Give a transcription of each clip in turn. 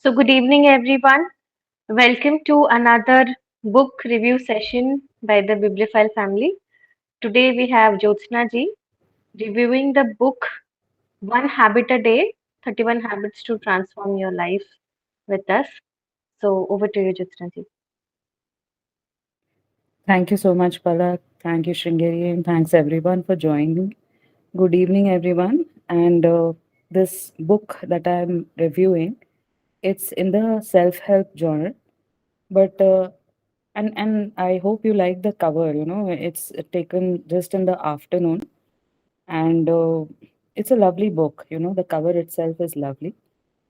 Good evening, everyone. Welcome to another book review session by the Bibliophile family. Today we have Jyotsna ji reviewing the book One Habit a Day 31 Habits to Transform Your Life with us. So, over to you, Jyotsna ji. Thank you so much, Palak. Thank you, Shringeri, and thanks everyone for joining. Good evening, everyone. And this book that I'm reviewing, it's in the self-help genre, but and I hope you like the cover. It's taken just in the afternoon, and it's a lovely book. The cover itself is lovely.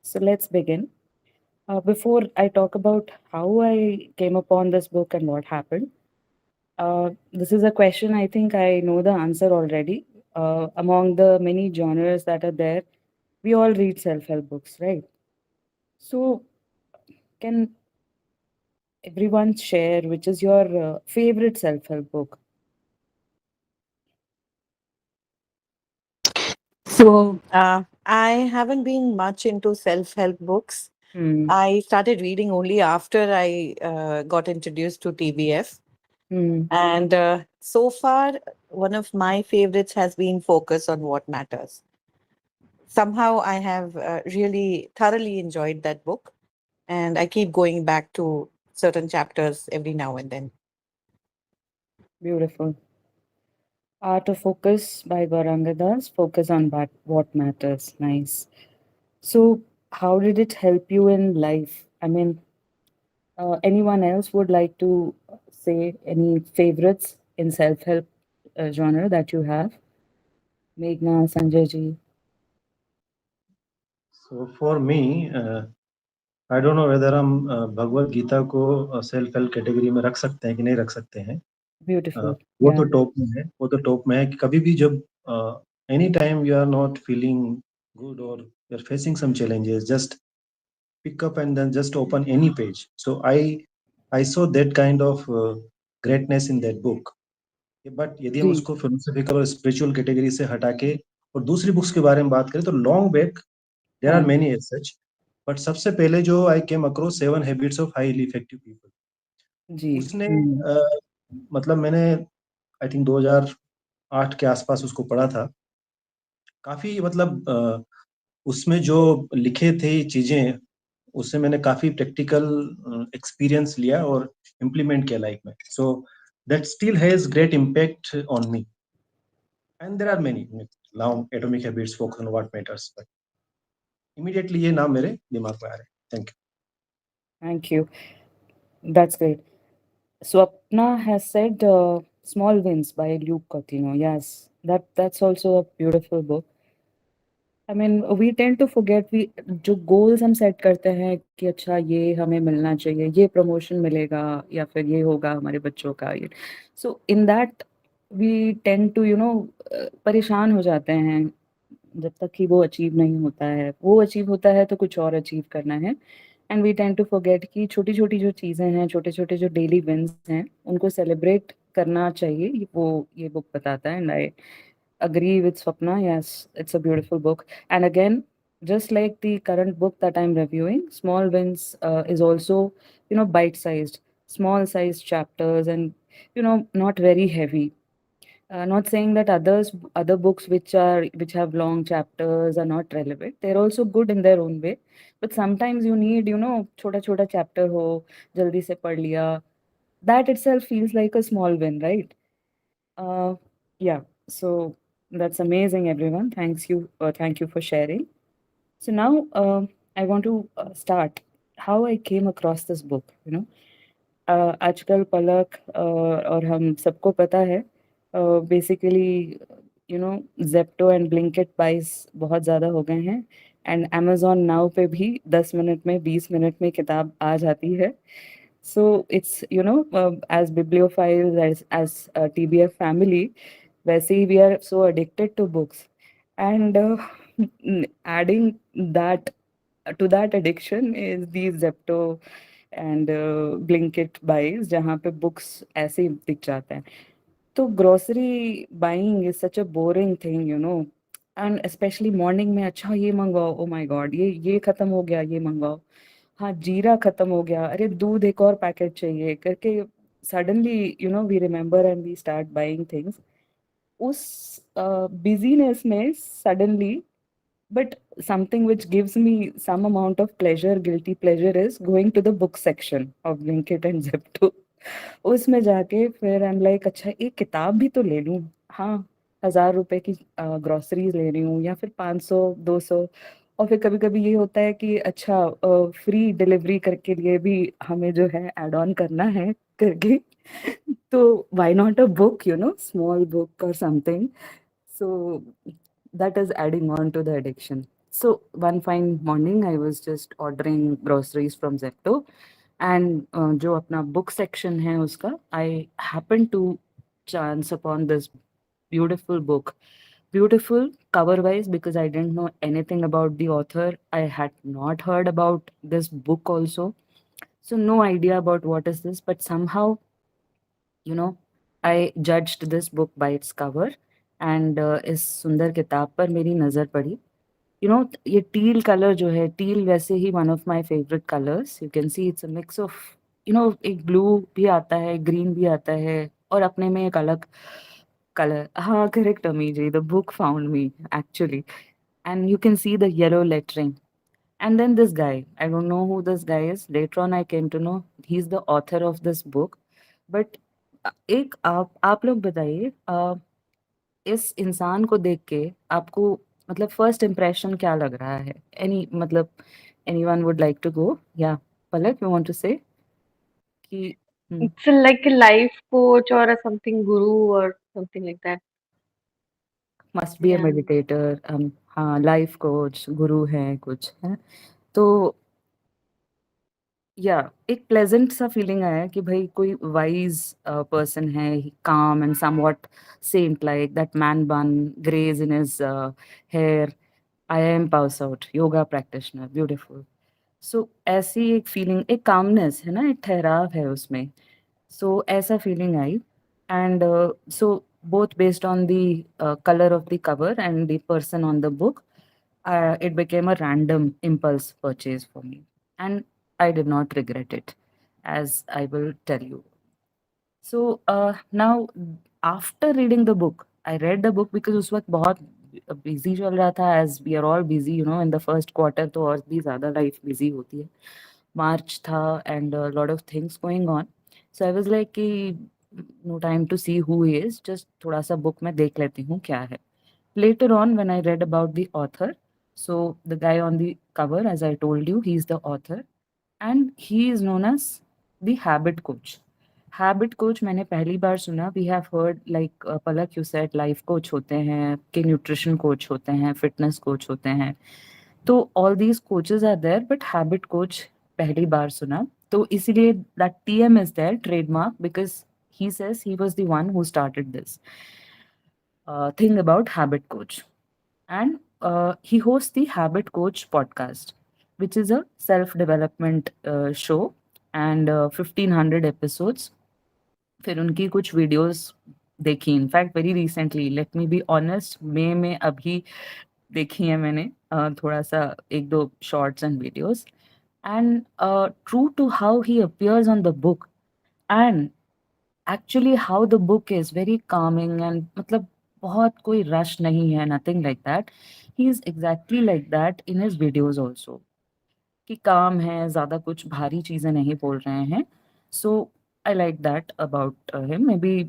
So let's begin. Before I talk about how I came upon this book and what happened. This is a question I think I know the answer already. Among the many genres that are there, we all read self help books, right? So, can everyone share which is your favorite self help book? I haven't been much into self-help books. Hmm. I started reading only after I got introduced to TBF. Hmm. And so far, one of my favorites has been Focus on What Matters. Somehow, I have really thoroughly enjoyed that book, and I keep going back to certain chapters every now and then. Beautiful. Art of Focus by Gaurangadas. Focus on what matters. Nice. So, how did it help you in life? I mean, anyone else would like to say any favorites in self-help genre that you have? Meghna, Sanjay ji. So for me, I don't know whether हम भगवत गीता को self help category में रख सकते हैं कि नहीं रख सकते हैं। Beautiful. वो Yeah. तो टॉप में है, वो तो टॉप में है कि कभी भी जब any time you are not feeling good और you are facing some challenges, just pick up and then just open any page. So I saw that kind of greatness in that book. But यदि हम जी, उसको philosophical और spiritual category से हटा के और दूसरी बुक्स के बारे में बात करें तो लॉन्ग बैक देयर आर हाँ, मेनी एज सच, बट सबसे पहले जो I came across 7 habits of highly effective people, ji. उसने हुँ, मतलब मैंने आई थिंक 2008 के आसपास उसको पढ़ा था। काफी मतलब उसमें जो लिखे थे चीजें, उससे मैंने काफी प्रैक्टिकल एक्सपीरियंस लिया और इम्प्लीमेंट किया लाइफ में। So that still has great impact on me and there are many now atomic habits, focus on what matters, but immediately ये नाम मेरे दिमाग में आ रहे हैं। Thank you. thank you. That's great. Swapna has said, Small Wins by Luke Cotino. Yes, that's also a beautiful book. I mean, we tend to forget we जो goals हम सेट करते हैं कि अच्छा ये हमें मिलना चाहिए, ये प्रमोशन मिलेगा या फिर ये होगा हमारे बच्चों का ये। So in that we tend to परेशान हो जाते हैं जब तक कि वो अचीव नहीं होता है। वो अचीव होता है तो कुछ और अचीव करना है and we tend to forget कि छोटी-छोटी जो चीज़ें हैं, छोटे-छोटे जो डेली विन्स हैं, उनको सेलिब्रेट करना चाहिए। ये बुक बताता है and I agree with Swapna. Yes, it's a beautiful book. And again, just like the current book that I'm reviewing, Small Wins is also, bite-sized, small-sized chapters, and not very heavy. Not saying that other books which have long chapters are not relevant. They're also good in their own way. But sometimes you need, छोटा छोटा chapter हो, जल्दी से पढ़ लिया. That itself feels like a small win, right? Uh, yeah, so that's amazing, everyone. Thank you for sharing. So now I want to start how I came across this book. आजकल पलक और हम सबको पता है बेसिकली जेप्टो एंड ब्लिंकिट बाइस बहुत ज़्यादा हो गए हैं एंड अमेज़न नाउ पे भी 10 मिनट में 20 मिनट में किताब आ जाती है. So it's as bibliophiles as TBF family, वैसे ही we are so addicted to books and adding that to that addiction is these Zepto and Blinkit buys जहाँ पे books ऐसे ही दिख जाते हैं. तो grocery buying is such a boring thing and specially morning में अच्छा ये मंगवाओ, ओ माय गॉड ये खत्म हो गया, ये मंगवाओ. हाँ जीरा खत्म हो गया, अरे दूध एक और पैकेट चाहिए करके suddenly we remember and we start buying things. उस बिजीनेस में suddenly, but something which gives me some amount of pleasure, guilty pleasure, is going to the book section of Blinkit and Zepto. उसमें जाके फिर I am like अच्छा एक किताब भी तो ले लूं। हाँ, 1000 रुपए की ग्रोसरीज ले रही हूँ या फिर 500 200। और फिर कभी कभी ये होता है कि अच्छा फ्री डिलीवरी करके लिए भी हमें जो है एड ऑन करना है करके तो why not a book, small book और something. So that is adding on to the addiction. So one fine morning, I was just ordering groceries from Zepto, and जो अपना book section है उसका, I happened to chance upon this beautiful book. Beautiful cover wise because I didn't know anything about the author. I had not heard about this book also. So no idea about what is this, but somehow I judged this book by its cover, and इस सुंदर किताब पर मेरी नज़र पड़ी। ये teal colour जो है, टील वैसे ही one of my favourite colours. You can see it's a mix of एक ब्लू भी आता है, ग्रीन भी आता है, और अपने में एक अलग कलर। हाँ correct Ami ji, the book found me actually, and you can see the yellow lettering. And then this guy, I don't know who this guy is. Later on, I came to know he's the author of this book. But एक आप लोग बताइए, इस इंसान को देख के आपको मतलब फर्स्ट इम्प्रेशन क्या लग रहा है? एनी मतलब anyone would like to go? या पलक, यू वांट टू से कि It's like a life coach or a something guru or something like that. Must be a Yeah. Meditator, हाँ लाइफ कोच गुरु है कुछ है तो या एक प्लेजेंट सा फीलिंग आया कि भाई कोई वाइज पर्सन है, calm and somewhat saint like that man bun greys in his hair, IIM pass out, yoga practitioner, beautiful. So ऐसी एक फीलिंग, एक कामनेस है ना, एक ठहराव है उसमें। सो ऐसा feeling I, and so both based on the color of the cover and the person on the book, it became a random impulse purchase for me, and I did not regret it, as I will tell you. So now, after reading the book, I read the book because उस वक्त बहुत busy चल रहा था, as we are all busy, in the first quarter तो और भी ज़्यादा life busy होती है। March था and a lot of things going on. So I was like कि no time to see who he is, just थोड़ा सा book में देख लेती हूँ क्या है। Later on, when I read about the author, so the guy on the cover, as I told you, he's the author, and he is known as the habit coach. Habit coach मैंने पहली बार सुना। We have heard like Palak you said life coach होते हैं, कि nutrition coach होते हैं, fitness coach होते हैं, तो all these coaches are there, but habit coach पहली बार सुना। तो इसीलिए that TM is there trademark, because he says he was the one who started this thing about habit coach. And he hosts the Habit Coach podcast, which is a self development show, and 1500 episodes। फिर उनकी कुछ videos देखी, in fact very recently, let me be honest, मई में अभी देखी है मैंने थोड़ा सा एक दो shorts and videos, and true to how he appears on the book, and actually how the book is very calming, and मतलब बहुत कोई रश नहीं है, nothing like that. He is exactly like that in his videos also, कि calm है, ज़्यादा कुछ भारी चीज़ें नहीं बोल रहे हैं। So I like that about him. Maybe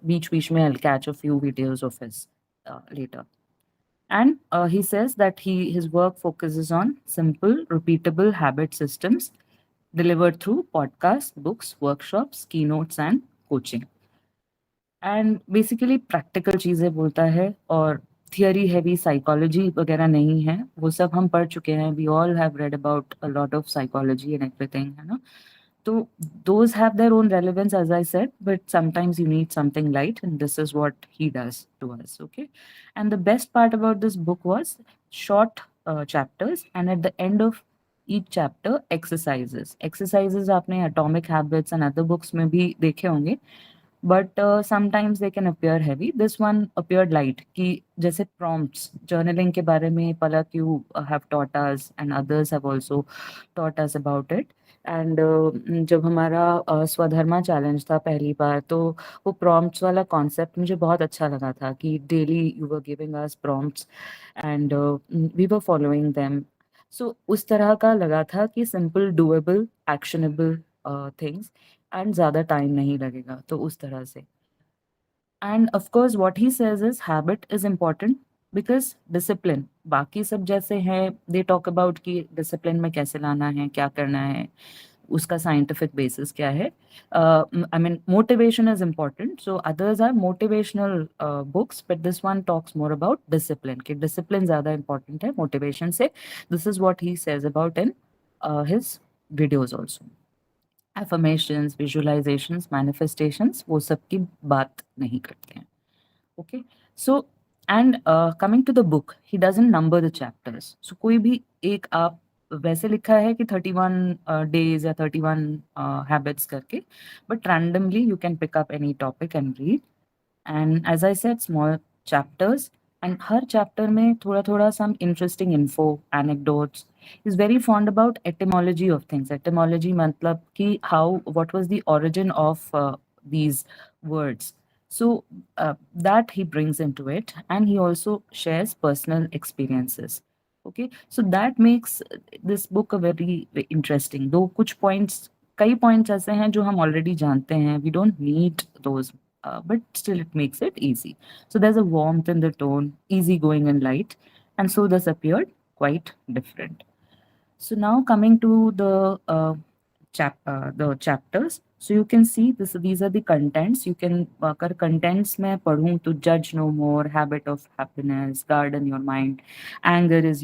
बीच बीच में I will catch a few videos of his later. And he says that his work focuses on simple, repeatable habit systems delivered through podcasts, books, workshops, keynotes, and coaching. And basically practical चीज़ें बोलता है, और theory heavy psychology वगैरह नहीं है, वो सब हम पढ़ चुके हैं। We all have read about a lot of psychology and everything, है ना। तो those have their own relevance, as I said, but sometimes you need something light, and this is what he does to us. Okay, and the best part about this book was short chapters, and at the end of each chapter, exercises आपने Atomic Habits and other books में भी देखे होंगे, but sometimes they can appear heavy. This one appeared light कि जैसे prompts journaling के बारे में Palak you have taught us and others have also taught us about it. And जब हमारा स्वधर्मा चैलेंज था पहली बार, तो वो प्रॉम्प्ट्स वाला कॉन्सेप्ट मुझे बहुत अच्छा लगा था कि daily you were giving us prompts and we were following them. So उस तरह का लगा था कि simple doable actionable things and ज़्यादा टाइम नहीं लगेगा, तो उस तरह से. And of course what he says is habit is important because discipline बाकी सब जैसे हैं, दे टॉक अबाउट कि डिसिप्लिन में कैसे लाना है, क्या करना है, उसका साइंटिफिक बेसिस क्या है. I mean motivation is important, so others are motivational books, but this one talks more about discipline, कि डिसिप्लिन ज़्यादा इम्पोर्टेंट है मोटिवेशन से. This is what he says about in his videos also. Affirmations, visualisations, manifestations, वो सब की बात नहीं करते हैं. Okay, so and coming to the book, he doesn't number the chapters. So कोई भी एक आप वैसे लिखा है कि 31 days या 31 habits करके, but randomly you can pick up any topic and read. And as I said, small chapters, and her chapter में थोड़ा थोड़ा some interesting info, anecdotes. He's very fond about etymology of things. Etymology मतलब कि how, what was the origin of these words. So that he brings into it, and he also shares personal experiences. Okay, so that makes this book a very interesting. Though कुछ points, कई points ऐसे हैं जो हम already जानते हैं. We don't need those, but still it makes it easy. So there's a warmth in the tone, easygoing and light, and so this appeared quite different. So now coming to the chapters, so you can see this. These are the contents. You can अगर contents में पढ़ूं तो judge no more, habit of happiness, garden your mind, anger is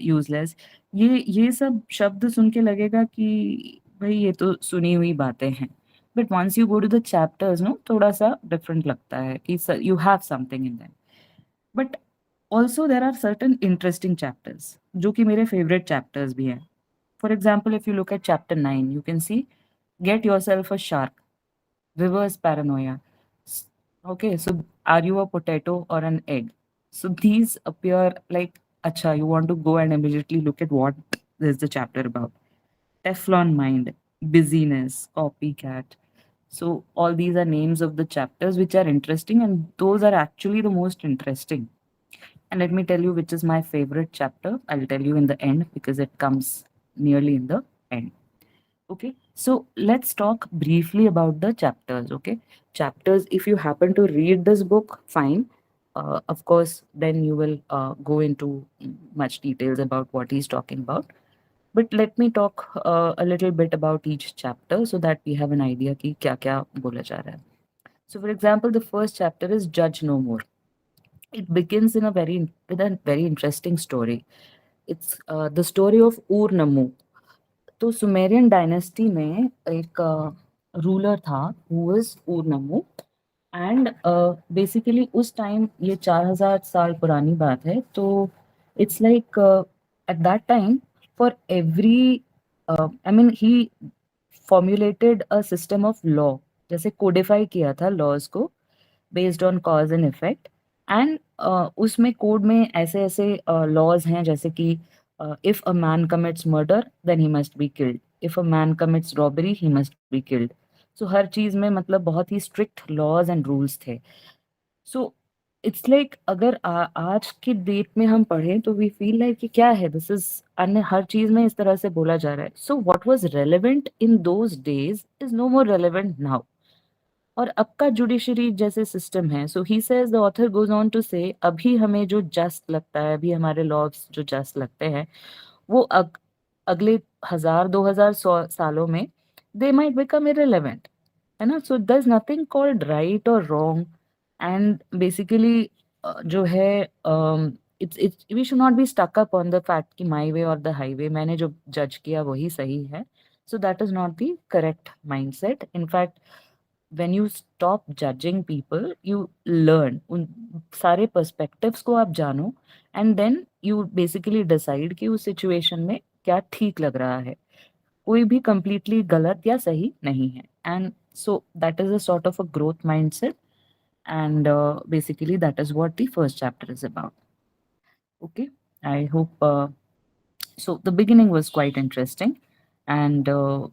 useless. ये सब शब्द सुन के लगेगा कि भाई ये तो सुनी हुई बातें हैं. But once you go to the chapters, no, थोड़ा सा different लगता है कि you have something in them. But also there are certain interesting chapters जो कि मेरे favorite chapters भी हैं. For example, if you look at chapter 9, you can see get yourself a shark, reverse paranoia. Okay, so are you a potato or an egg? So these appear like, acha, you want to go and immediately look at what is the chapter about. Teflon mind, busyness, copycat. So all these are names of the chapters which are interesting, and those are actually the most interesting. And let me tell you which is my favorite chapter. I'll tell you in the end because it comes nearly in the end. Okay, so let's talk briefly about the chapters. Okay, chapters, if you happen to read this book, fine. Of course, then you will go into much details about what he's talking about. But let me talk a little bit about each chapter so that we have an idea कि क्या क्या बोला जा रहा है. So, for example, the first chapter is Judge No More. It begins with a very interesting story. It's the story of Ur Nammu. तो Sumerian dynasty में एक रूलर था who was Ur Nammu, and basically उस time, ये 4000 साल पुरानी बात है, तो it's like at that time for every, I mean he formulated a system of law, जैसे कोडिफाई किया था लॉज को based on cause and effect. And उसमें कोड में ऐसे ऐसे लॉज हैं जैसे कि if a man commits murder then he must be killed, if a man commits robbery he must be killed. So हर चीज में मतलब बहुत ही स्ट्रिक्ट लॉज एंड रूल्स थे. सो इट्स लाइक अगर आज की डेट में हम पढ़ें तो वी फील लाइक कि क्या है, दिस इज अन्य हर चीज में इस तरह से बोला जा रहा है. So what was relevant in those days is no more relevant now. और अब का जुडिशरी जैसे सिस्टम है, so he says, the author goes on to say, अभी हमें जो जस्ट लगता है, अभी हमारे लॉज जो जस्ट लगते हैं, वो अगले 1000 2000 सालों में दे माइट बिकम इररिलेवेंट, है ना. So there is nothing called right और रॉन्ग. एंड बेसिकली जो है, it's we should not be stuck up on the fact कि माई वे और द हाईवे, मैंने जो जज किया वही सही है. So that is not the correct mindset. In fact when you stop judging people, you learn उन सारे perspectives को आप जानो, and then you basically decide कि उस situation में क्या ठीक लग रहा है. कोई भी completely गलत या सही नहीं है. And So that is a sort of a growth mindset, and basically that is what the first chapter is about. Okay, I hope so. The beginning was quite interesting, and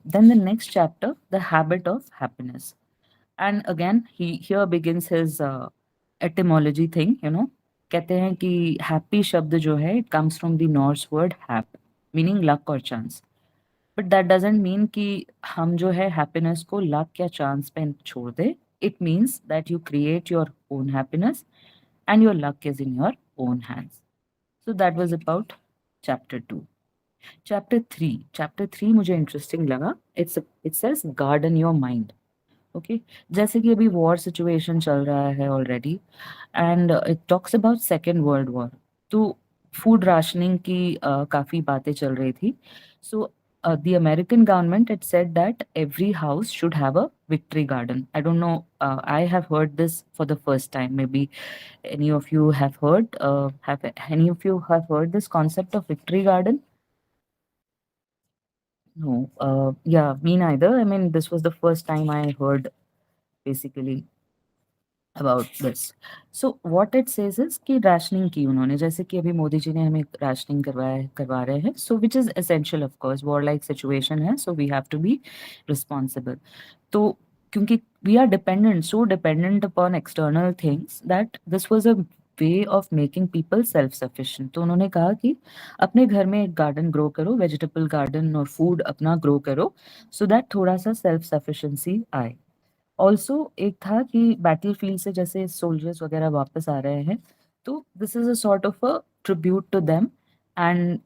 then the next chapter, the habit of happiness. And again, he here begins his etymology thing. कहते हैं कि happy शब्द जो है it comes from the Norse word hap, meaning luck or chance. But that doesn't mean कि हम जो है happiness को luck या chance पे छोड़ दे. It means that you create your own happiness and your luck is in your own hands. So that was about chapter 2. Chapter 3 मुझे interesting लगा. It says garden your mind. Okay, जैसे कि अभी war situation चल रहा है already, and it talks about second world war. तो food rationing की काफ़ी बातें चल रही थी. सो the American government had said that every house should have a victory garden. I don't know, I have heard this for the first time. Maybe any of you have heard this concept of victory garden? No. Yeah, me neither. I mean, this was the first time I heard basically about this. So what it says is कि rationing की उन्होंने, जैसे कि अभी मोदी जी ने हमें rationing करवा रहे हैं, so which is essential of course, war like situation है, so we have to be responsible. तो क्योंकि we are so dependent upon external things that this was a way of making people self sufficient. तो उन्होंने कहा कि अपने घर में एक गार्डन ग्रो करो, वेजिटेबल गार्डन और फूड अपना ग्रो करो, so that थोड़ा सा सेल्फ सफिशिएंसी आए. ऑल्सो एक था कि बैटलफील्ड से जैसे सोल्जर्स वगैरह वापस आ रहे हैं, तो this is a sort of a tribute to them, and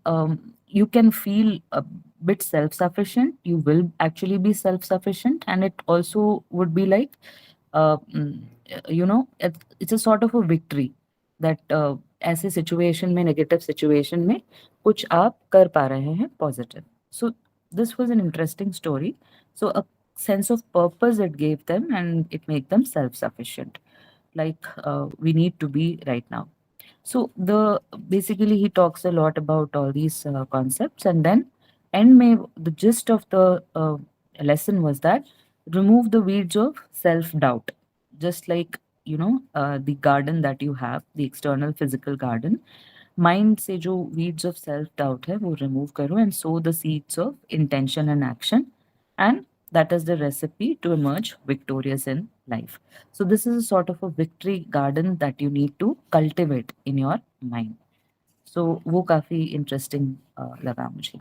you can feel a bit self-sufficient. You will actually be self-sufficient, and it also would be like, uh, mm, it's a sort of a victory that ऐसे situation में, negative situation में कुछ आप कर पा रहे हैं positive. So this was an interesting story. So a sense of purpose it gave them, and it made them self-sufficient, like we need to be right now. So the basically he talks a lot about all these concepts, and then end may the gist of the lesson was that remove the weeds of self-doubt. Just like the garden that you have, the external physical garden, mind से जो weeds of self doubt है वो remove करो and sow the seeds of intention and action, and that is the recipe to emerge victorious in life. So this is a sort of a victory garden that you need to cultivate in your mind. So वो काफी interesting लगा मुझे.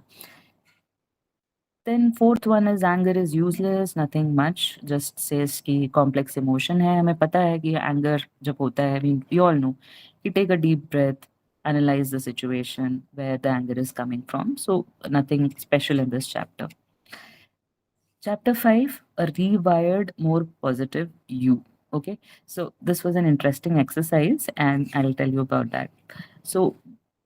Then fourth one is anger is useless, nothing much, just says कि complex emotion है. हमें पता है कि anger जब होता है, we all know, you take a deep breath, analyze the situation where the anger is coming from. So nothing special in this chapter. Chapter 5, a rewired, more positive you. Okay, so this was an interesting exercise and I'll tell you about that. So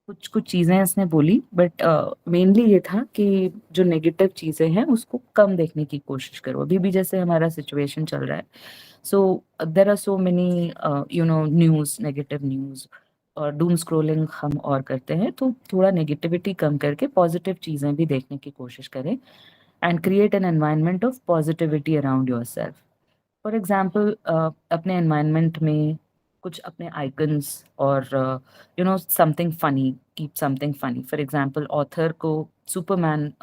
कुछ कुछ चीज़ें इसने बोली, but mainly ये था कि जो negative चीज़ें हैं उसको कम देखने की कोशिश करो. अभी भी जैसे हमारा सिचुएशन चल रहा है, so there are so many news, negative news, और डूम स्क्रोलिंग हम और करते हैं, तो थोड़ा नेगेटिविटी कम करके पॉजिटिव चीज़ें भी देखने की कोशिश करें, and create an environment of positivity around your self. For example अपने एनवायरनमेंट में कुछ अपने आइकन्स और something funny, keep something funny. For example author को सुपरमैन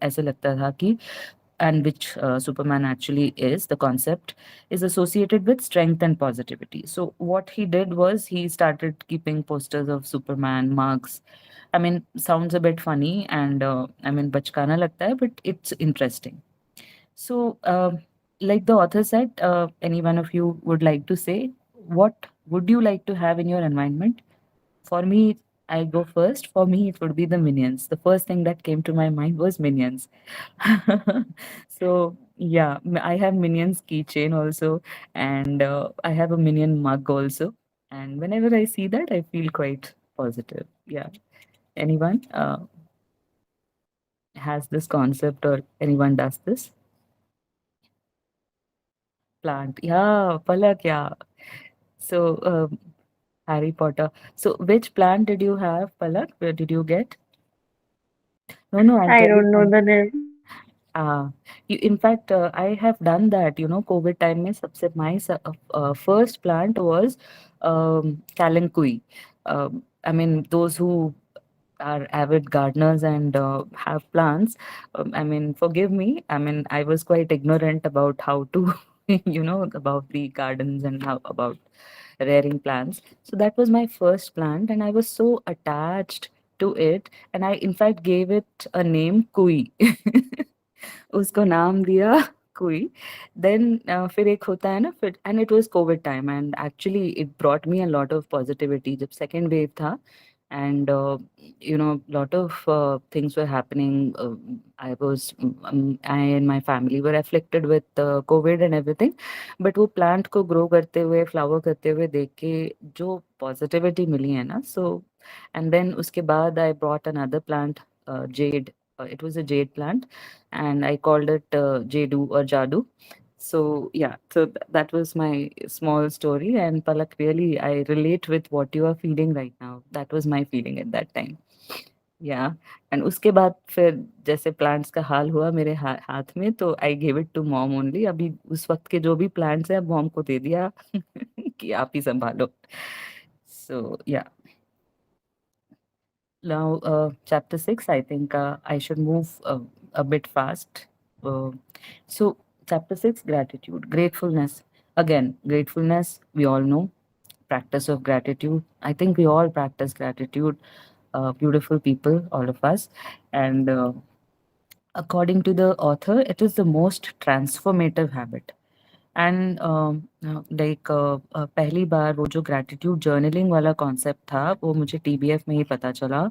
ऐसे लगता था कि, and which Superman actually is, the concept is associated with strength and positivity. So what he did was he started keeping posters of Superman, mugs. I mean, sounds a bit funny and I mean bachkana lagta hai, but it's interesting. So like the author said, any one of you would like to say, what would you like to have in your environment? For me, I go first. For me, it would be the Minions. The first thing that came to my mind was Minions. So yeah, I have Minions keychain also, and I have a Minion mug also. And whenever I see that, I feel quite positive. Yeah. Anyone has this concept, or anyone does this? Plant. Yeah, Palak. Yeah. So Harry Potter. So which plant did you have, Palak? Where did you get? No, I'll I tell you don't know something. the name. In fact, I have done that, COVID time mein sabse my first plant was Kalankui. I mean, those who are avid gardeners and have plants, I mean, forgive me. I mean, I was quite ignorant about how to, about the gardens and how about rearing plants. So that was my first plant, and I was so attached to it, and I in fact gave it a name, Kui. उसको नाम दिया कोई then फिर एक होता है ना फिर and it was Covid time and actually it brought me a lot of positivity जब सेकेंड वेव था and lot of things were happening. I and my family were afflicted with covid and everything, but वो plant को grow करते हुए flower करते हुए देख के जो positivity मिली है ना, so and then उसके बाद I brought another plant, jade. It was a jade plant, and I called it Jadu or Jadu. So yeah, so that was my small story. And Palak, really, I relate with what you are feeling right now. That was my feeling at that time. Yeah, and उसके बाद फिर जैसे plants का हाल हुआ मेरे हाथ में, तो I give it to mom only. अभी उस वक्त के जो भी प्लांट्स है मॉम को दे दिया कि आप ही संभालो. So yeah. Now, chapter 6, I think I should move a bit fast. Uh, so, chapter 6, gratitude, gratefulness. Again, gratefulness, we all know, practice of gratitude. I think we all practice gratitude, beautiful people, all of us. And according to the author, it is the most transformative habit. And like पहली बार वो जो gratitude journaling वाला concept था वो मुझे TBF में ही पता चला,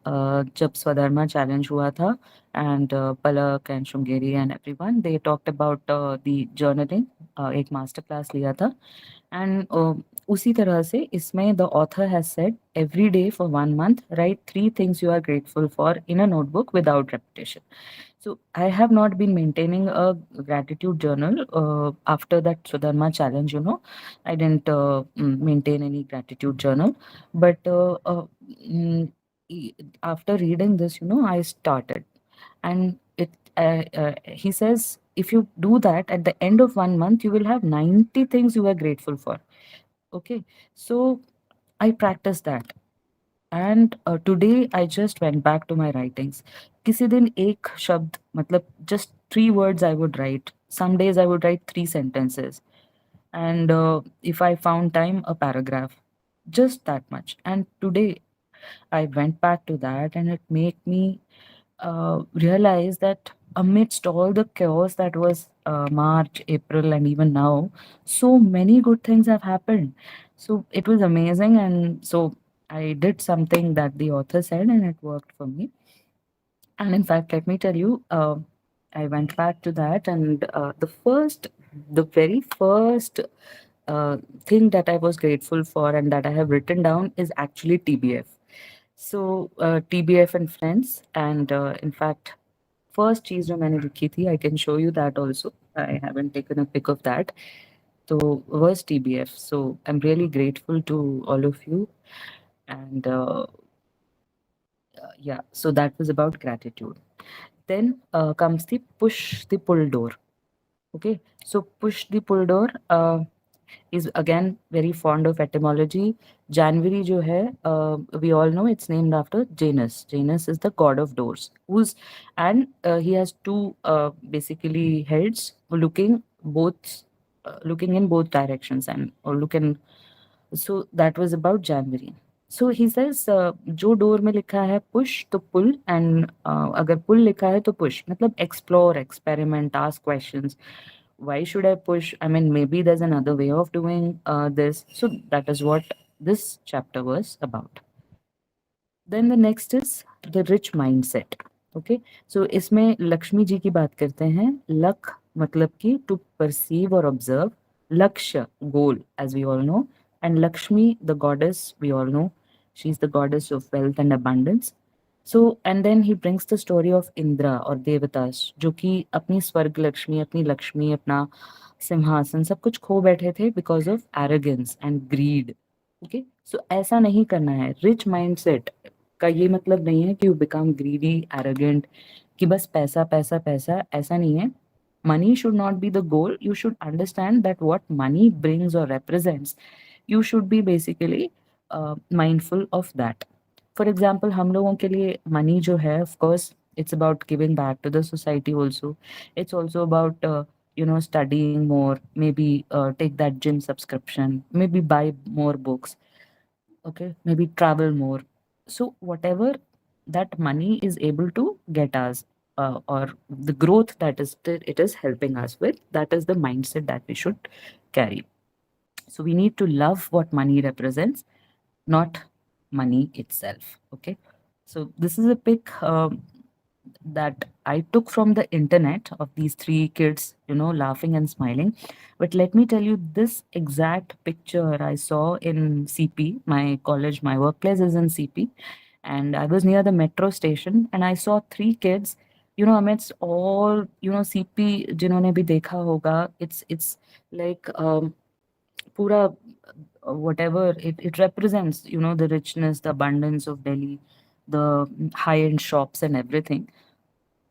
जब स्वधर्मा चैलेंज हुआ था. And Palak and Sringeri and everyone they talked about the journaling. एक मास्टर क्लास लिया था. एंड उसी तरह से इसमें the author has said every day for 1 month right 3 things you are grateful for in a notebook without repetition. So I have not been maintaining a gratitude journal after that Swadharma challenge. I didn't maintain any gratitude journal, but mm, after reading this, I started, and he says if you do that at the end of 1 month, you will have 90 things you are grateful for. Okay, so I practiced that. And today I just went back to my writings. किसी दिन एक शब्द, मतलब just 3 words I would write. Some days I would write 3 sentences, and if I found time, a paragraph, just that much. And today I went back to that, and it made me realize that amidst all the chaos that was March, April, and even now, so many good things have happened. So it was amazing, and so I did something that the author said, and it worked for me. And in fact, let me tell you, I went back to that, and the very first thing that I was grateful for and that I have written down is actually TBF. So TBF and friends, and in fact, first चीज जो मैंने लिखी थी, I can show you that also. I haven't taken a pic of that. So was TBF. So I'm really grateful to all of you, and yeah. So that was about gratitude. Then comes the push the pull door. Okay, so push the pull door is again very fond of etymology. January जो है, we all know it's named after Janus. Janus is the god of doors, and he has two basically heads looking in both directions, and or looking. So that was about January. So he says जो door में लिखा है push तो pull, and अगर pull लिखा है तो push, मतलब explore, experiment, ask questions. Why should I push? I mean, maybe there's another way of doing this. So that is what this chapter was about. Then the next is the rich mindset. Okay, so इसमें लक्ष्मी जी की बात करते हैं. Luck मतलब कि to perceive or observe. लक्ष्य, goal, as we all know. And Lakshmi, the goddess, we all know, she's the goddess of wealth and abundance. So, and then he brings the story of Indra or Devatas, जो कि अपनी स्वर्ग लक्ष्मी, अपनी लक्ष्मी, अपना सिंहासन सब कुछ खो बैठे थे because of arrogance and greed. Okay, so ऐसा नहीं करना है. Rich mindset, का ये मतलब नहीं है कि यू बिकम ग्रीडी, एरोगेंट, कि बस पैसा पैसा पैसा, ऐसा नहीं है. Money should not be the goal. You should understand that what money brings or represents. You should be basically mindful of that. For example, हम लोगों के लिए money जो है, of course, it's about giving back to the society also. It's also about studying more, maybe take that gym subscription, maybe buy more books, okay, maybe travel more. So whatever that money is able to get us, or the growth that it is helping us with, that is the mindset that we should carry. So we need to love what money represents, not money itself. Okay, so this is a pic that I took from the internet of these three kids, laughing and smiling. But let me tell you, this exact picture I saw in CP, my college, my workplace is in CP, and I was near the metro station, and I saw three kids, amidst all, CP, जिन्होंने भी देखा होगा, it's like pura whatever it represents, the richness, the abundance of Delhi, the high-end shops and everything.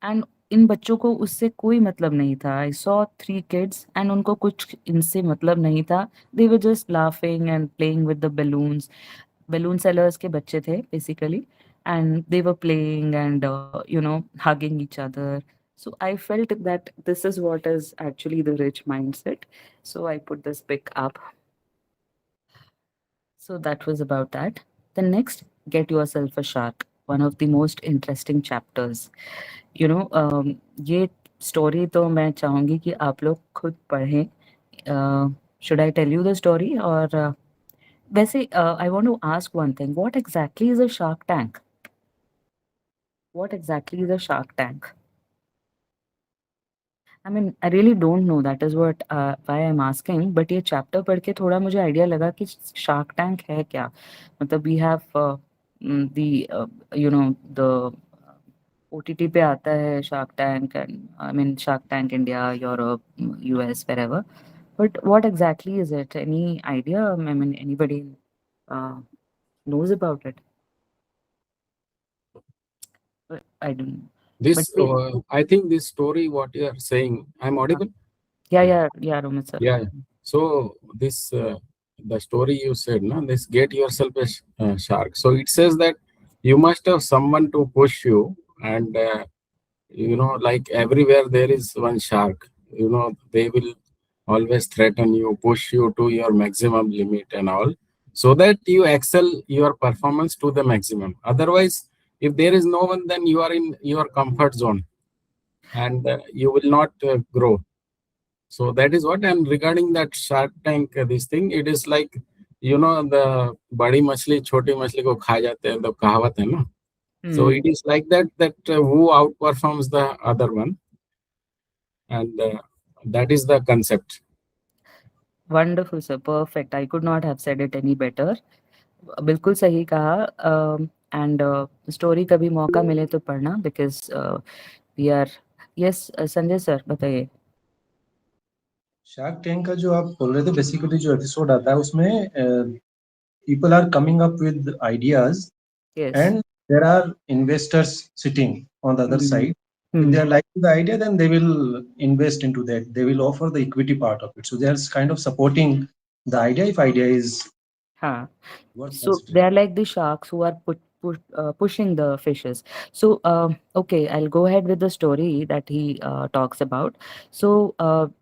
And इन बच्चों को उससे कोई मतलब नहीं था. I saw three kids and उनको कुछ इनसे मतलब नहीं था. They were just laughing and playing with the balloons. Balloon sellers के बच्चे थे basically, and they were playing and hugging each other. So I felt that this is what is actually the rich mindset. So I put this pic up. So that was about that. The next, get yourself a shark. One of the most interesting chapters. ये story तो मैं चाहूँगी कि आप लोग खुद पढ़ें. Should I tell you the story, or वैसे I want to ask one thing. What exactly is a Shark Tank? What exactly is a Shark Tank? I mean, I really don't know. That is what why I'm asking. But ये chapter पढ़ के थोड़ा मुझे idea लगा कि Shark Tank है क्या. मतलब we have the the OTT पे आता है Shark Tank, and I mean Shark Tank India, Europe, US, wherever. But what exactly is it? Any idea? I mean, anybody uh, knows about it? I don't know. But This, I think this story, what you are saying, I'm audible? yeah, Romit sir. Yeah. So this, the story you said, no, this get yourself a shark. So it says that you must have someone to push you, and like everywhere there is one shark. They will always threaten you, push you to your maximum limit and all, so that you excel your performance to the maximum. Otherwise, if there is no one, then you are in your comfort zone, and you will not grow. So that is what. And regarding that Shark Tank, this thing, it is like, the badi machli choti machli ko kha jate hai, the kahavat hai na. So it is like that who outperforms the other one, and that is the concept. Wonderful, sir. Perfect. I could not have said it any better. बिल्कुल सही कहा. And story कभी मौका मिले तो पढ़ना, because we are. Yes Sanjay sir, बताइए. Shark Tank का जो आप बोल रहे थे, बेसिकली जो एपिसोड आता है उसमें people are coming up with ideas, yes. and there are investors sitting on the other side. If they are liking the idea, then they will invest into that. They will offer the equity part of it. So they are kind of supporting the idea if idea is हाँ. worth So considering. they are like the sharks who are pushing the fishes. So okay, I'll go ahead with the story that he talks about. So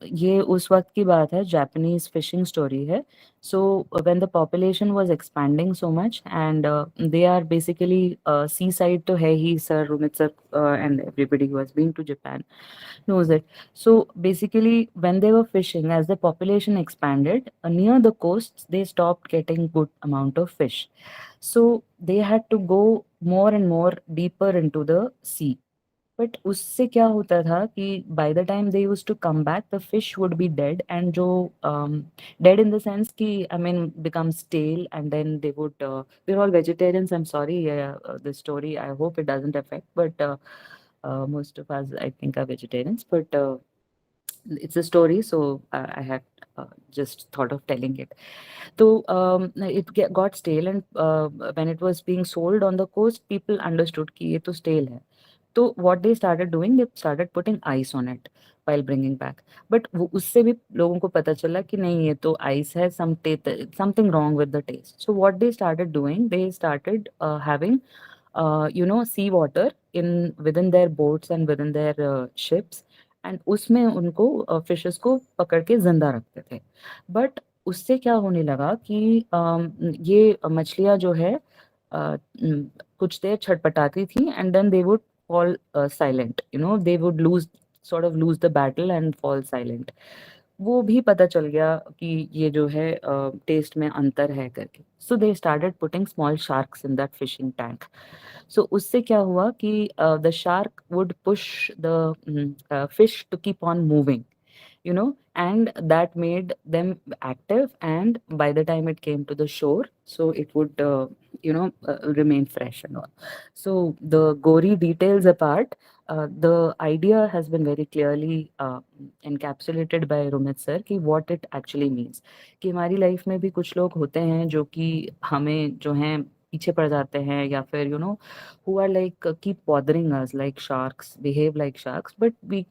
ये उस वक्त की बात है, Japanese fishing story है. So when the population was expanding so much, and they are basically seaside to है ही, sir, Rumit sir, and everybody who has been to Japan knows it. So basically, when they were fishing, as the population expanded near the coasts, they stopped getting good amount of fish. So they had to go more and more deeper into the sea. But उससे क्या होता था कि by the time they used to come back, the fish would be dead, and जो dead in the sense कि I mean become stale, and then they would we're all vegetarians. I'm sorry, the story, I hope it doesn't affect, but most of us I think are vegetarians. But it's a story, so I had just thought of telling it. So it got stale, and when it was being sold on the coast, people understood कि ये तो stale है. So what they started doing, they started putting ice on it while bringing back. But उससे भी लोगों को पता चला कि नहीं ये तो ice है, something wrong with the taste. So what they started doing, they started having sea water in within their boats and within their ships, and उसमें उनको फिशेस को पकड़ के जिंदा रखते थे. बट उससे क्या होने लगा कि ये मछलियाँ जो है कुछ देर छटपटाती थी, and then they would fall silent, they would lose the battle and fall silent. वो भी पता चल गया कि ये जो है टेस्ट में अंतर है करके. So they started putting small sharks in that fishing tank. So उससे क्या हुआ कि the shark would push the fish to keep on moving, and that made them active, and by the time it came to the shore, so it would remain fresh and all. So the gory details apart, the idea has been very clearly encapsulated by Rumit sir कि what it actually means. कि हमारी life में भी कुछ लोग होते हैं जो कि हमें जो हैं पीछे पड़ जाते हैं, या फिर who are like keep bothering us like sharks, behave like sharks, but we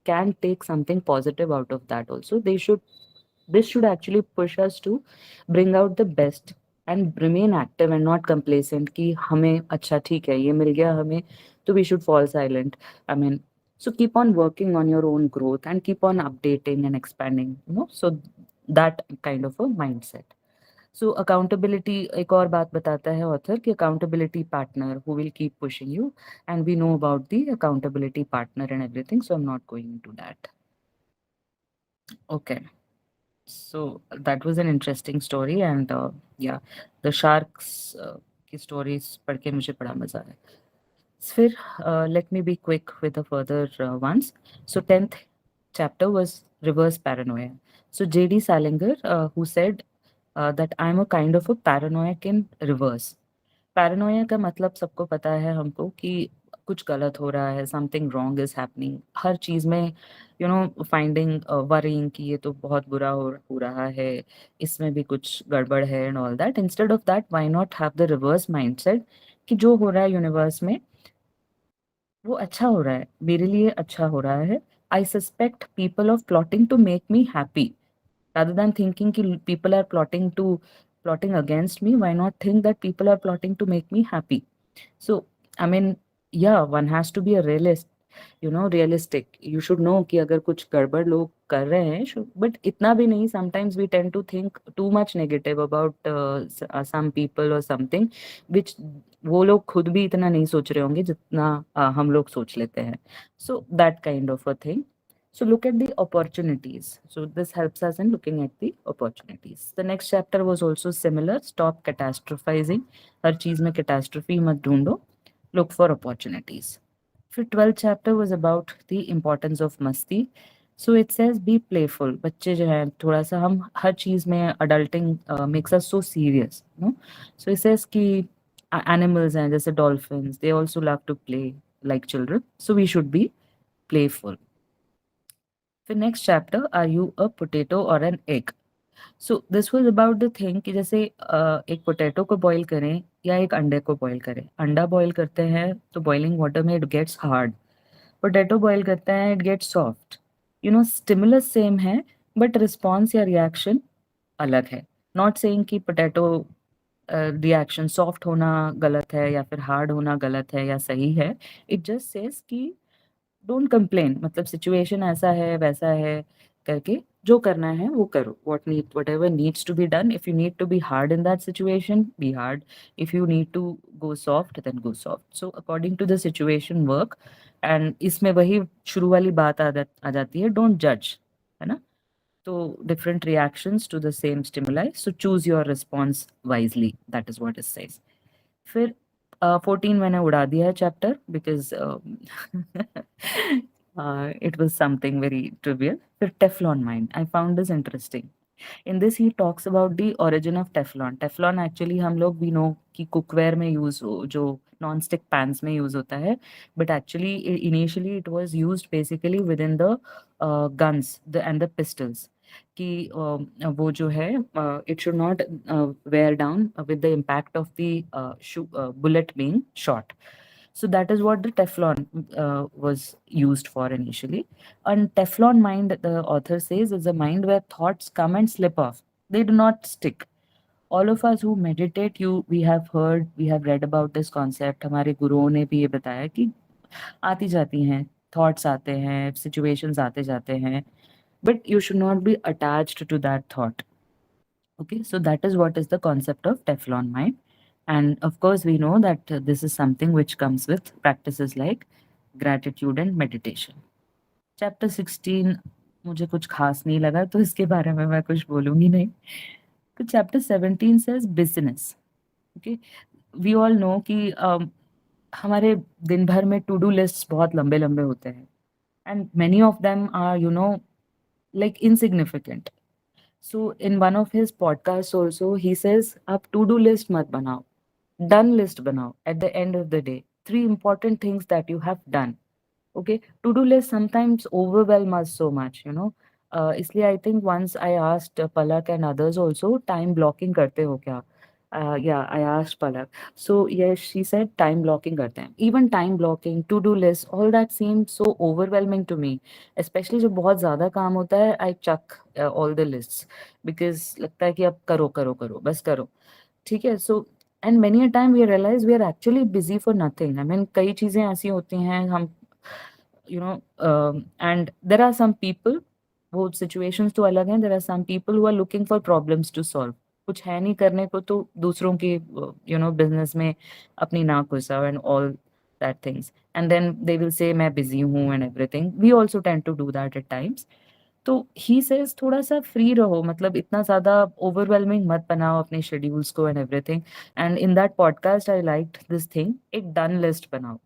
can take something positive out of that also. This should actually push us to bring out the best and remain active and not complacent कि हमें अच्छा ठीक है ये मिल गया हमें, तो we should fall silent. I mean, so keep on working on your own growth and keep on updating and expanding, so that kind of a mindset. So accountability एक और बात बताता है author कि accountability partner who will keep pushing you, and we know about the accountability partner and everything, so I'm not going into that. Okay, so that was an interesting story, and yeah, the sharks की stories पढ़ के मुझे बड़ा मजा आया. फिर let me be quick with the further ones. So 10th chapter was reverse paranoia. So J.D. Salinger, who said that I'm a kind of a paranoiac in reverse. Paranoia का मतलब सबको पता है हमको कि कुछ गलत हो रहा है, समथिंग रॉन्ग इज हैपनिंग. हर चीज में फाइंडिंग वरिंग कि ये तो बहुत बुरा हो रहा है, इसमें भी कुछ गड़बड़ है and all that. Instead of that, why not have the reverse mindset कि जो हो रहा है यूनिवर्स में वो अच्छा हो रहा है, मेरे लिए अच्छा हो रहा है. I suspect people of plotting to make me happy. Rather than thinking ki people are plotting against me, why not think that people are plotting to make me happy? So I mean, yeah, one has to be a realist, realistic. You should know कि अगर कुछ गड़बड़ लोग कर रहे हैं, but इतना भी नहीं. Sometimes we tend to think too much negative about some people or something, which वो लोग खुद भी इतना नहीं सोच रहे होंगे जितना हम लोग सोच लेते हैं. So that kind of a thing. So look at the opportunities. So this helps us in looking at the opportunities. The next chapter was also similar. Stop catastrophizing. हर चीज में catastrophe मत ढूंढो. Look for opportunities. फिर 12th chapter was about the importance of मस्ती. So it says be playful. बच्चे जो हैं थोड़ा सा हम हर चीज में adulting makes us so serious. So it says कि animals हैं जैसे dolphins, they also love to play like children. So we should be playful. फिर next chapter, are you a potato or an egg. So this was about the thing कि जैसे एक potato को boil करें या एक अंडे को बॉईल करें. अंडा बॉईल करते हैं तो बॉइलिंग वाटर में it gets hard. Potato boil करते हैं it gets soft. Stimulus same है बट रिस्पॉन्स या रिएक्शन अलग है. नॉट सेइंग कि पोटैटो रिएक्शन सॉफ्ट होना गलत है या फिर हार्ड होना गलत है या सही है. इट जस्ट सेज कि डोंट कंप्लेन, मतलब सिचुएशन ऐसा है वैसा है करके जो करना है वो करो. whatever needs to be done. If you need to be hard in that situation, be hard. If you need to go soft, then go soft. So according to the situation work. And इसमें वही शुरू वाली बात आ जाती है, don't जज, है ना. तो different reactions to the same stimuli, so choose your response wisely. That is what it says. फिर 14 मैंने उड़ा दिया है chapter because it was something very trivial. फिर Teflon mind, I found this interesting. In this he talks about the origin of Teflon. Teflon actually हम लोग we know कि cookware में use जो non-stick pans में use होता है, but actually initially it was used basically within the guns and the pistols. कि वो जो है it should not wear down with the impact of the bullet being shot. So that is what the Teflon was used for initially. And Teflon mind, the author says, is a mind where thoughts come and slip off. They do not stick. All of us who meditate, we have heard, we have read about this concept. हमारे गुरुओं ने भी ये बताया कि आती जाती हैं, thoughts आते हैं, situations आते जाते हैं, but you should not be attached to that thought. Okay, so that is what is the concept of Teflon mind. And of course, we know that this is something which comes with practices like gratitude and meditation. Chapter 16 मुझे कुछ खास नहीं लगा, तो इसके बारे में मैं कुछ बोलूंगी नहीं. तो chapter 17 says business. Okay, we all know कि हमारे दिन भर में to do lists बहुत लंबे लंबे होते हैं, and many of them are like insignificant. So in one of his podcasts also he says आप to do list मत बनाओ, done list बनाओ at the end of the day. 3 important things that you have done. Okay, to do list sometimes overwhelm us so much, इसलिए I think once I asked Palak and others also, time blocking करते हो क्या? Yeah, I asked Palak. So yes, she said time blocking करते हैं. Even time blocking, to do list, all that seemed so overwhelming to me. Especially जब बहुत ज़्यादा काम होता है, I chuck all the lists because लगता है कि अब करो करो करो बस करो. ठीक है, so and many a time we realize we are actually busy for nothing. I mean कई चीज़ें ऐसी होती हैं हम and there are some people, वो situations तो अलग हैं, there are some people who are looking for problems to solve. कुछ है नहीं करने को तो दूसरों की business में अपनी नाक घुसाओ and all that things, and then they will say मैं busy हूँ and everything. We also tend to do that at times. तो ही सेज थोड़ा सा फ्री रहो, मतलब इतना ज़्यादा ओवरवेलमिंग मत बनाओ अपने शेड्यूल्स को and everything. And in that podcast I liked this thing, एक डन लिस्ट बनाओ.